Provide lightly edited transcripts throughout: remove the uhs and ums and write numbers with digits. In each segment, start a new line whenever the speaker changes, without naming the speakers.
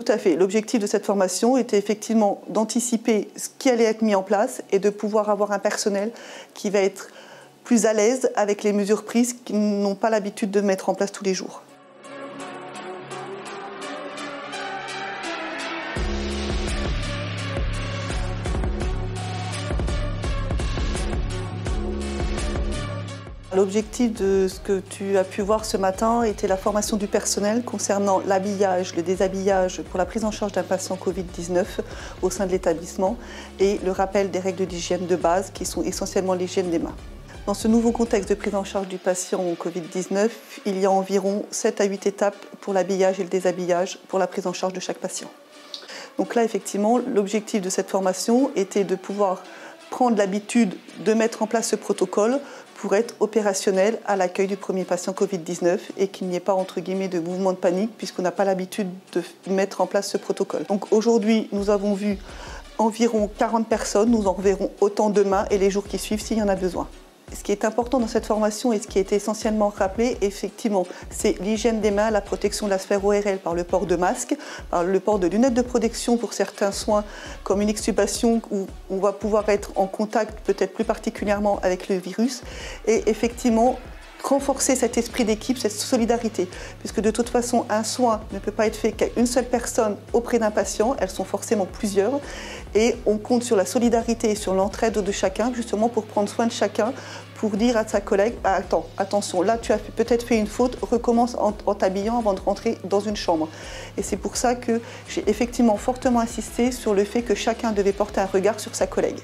Tout à fait. L'objectif de cette formation était effectivement d'anticiper ce qui allait être mis en place et de pouvoir avoir un personnel qui va être plus à l'aise avec les mesures prises qu'ils n'ont pas l'habitude de mettre en place tous les jours. L'objectif de ce que tu as pu voir ce matin était la formation du personnel concernant l'habillage, le déshabillage pour la prise en charge d'un patient Covid-19 au sein de l'établissement et le rappel des règles d'hygiène de base qui sont essentiellement l'hygiène des mains. Dans ce nouveau contexte de prise en charge du patient Covid-19, il y a environ 7 à 8 étapes pour l'habillage et le déshabillage pour la prise en charge de chaque patient. Donc là, effectivement, l'objectif de cette formation était de pouvoir prendre l'habitude de mettre en place ce protocole pour être opérationnel à l'accueil du premier patient Covid-19 et qu'il n'y ait pas, entre guillemets, de mouvement de panique puisqu'on n'a pas l'habitude de mettre en place ce protocole. Donc aujourd'hui, nous avons vu environ 40 personnes, nous en reverrons autant demain et les jours qui suivent s'il y en a besoin. Ce qui est important dans cette formation et ce qui a été essentiellement rappelé, effectivement, c'est l'hygiène des mains, la protection de la sphère ORL par le port de masques, par le port de lunettes de protection pour certains soins comme une extubation où on va pouvoir être en contact peut-être plus particulièrement avec le virus et effectivement renforcer cet esprit d'équipe, cette solidarité, puisque de toute façon, un soin ne peut pas être fait qu'à une seule personne auprès d'un patient, elles sont forcément plusieurs, et on compte sur la solidarité et sur l'entraide de chacun, justement pour prendre soin de chacun, pour dire à sa collègue, attends, attention, là tu as peut-être fait une faute, recommence en t'habillant avant de rentrer dans une chambre. Et c'est pour ça que j'ai effectivement fortement insisté sur le fait que chacun devait porter un regard sur sa collègue.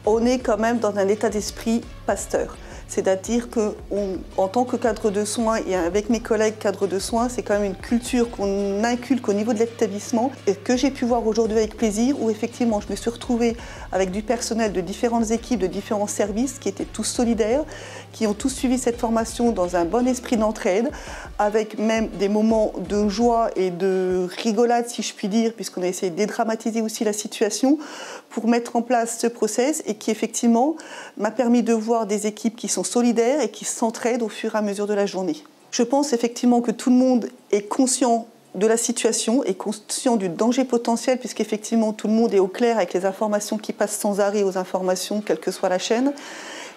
On est quand même dans un état d'esprit Pasteur. C'est-à-dire qu'en tant que cadre de soins et avec mes collègues cadres de soins, c'est quand même une culture qu'on inculque au niveau de l'établissement et que j'ai pu voir aujourd'hui avec plaisir où effectivement je me suis retrouvée avec du personnel de différentes équipes, de différents services qui étaient tous solidaires, qui ont tous suivi cette formation dans un bon esprit d'entraide, avec même des moments de joie et de rigolade si je puis dire, puisqu'on a essayé de dédramatiser aussi la situation pour mettre en place ce process et qui effectivement m'a permis de voir des équipes qui sont solidaires et qui s'entraident au fur et à mesure de la journée. Je pense effectivement que tout le monde est conscient de la situation, est conscient du danger potentiel puisqu'effectivement tout le monde est au clair avec les informations qui passent sans arrêt aux informations, quelle que soit la chaîne.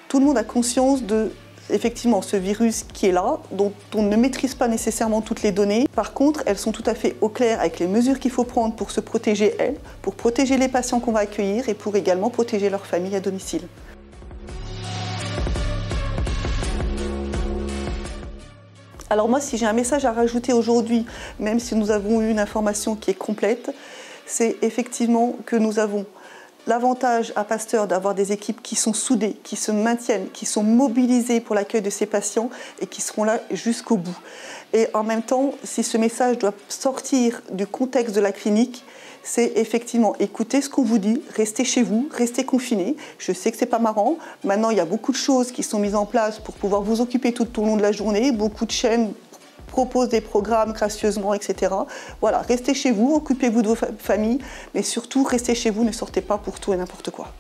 Tout le monde a conscience de effectivement ce virus qui est là, dont on ne maîtrise pas nécessairement toutes les données. Par contre, elles sont tout à fait au clair avec les mesures qu'il faut prendre pour se protéger elles, pour protéger les patients qu'on va accueillir et pour également protéger leur famille à domicile. Alors moi, si j'ai un message à rajouter aujourd'hui, même si nous avons eu une information qui est complète, c'est effectivement que nous avons l'avantage à Pasteur d'avoir des équipes qui sont soudées, qui se maintiennent, qui sont mobilisées pour l'accueil de ces patients et qui seront là jusqu'au bout. Et en même temps, si ce message doit sortir du contexte de la clinique, c'est effectivement écouter ce qu'on vous dit, restez chez vous, restez confinés. Je sais que c'est pas marrant. Maintenant, il y a beaucoup de choses qui sont mises en place pour pouvoir vous occuper tout au long de la journée. Beaucoup de chaînes proposent des programmes gracieusement, etc. Voilà, restez chez vous, occupez-vous de vos familles, mais surtout restez chez vous, ne sortez pas pour tout et n'importe quoi.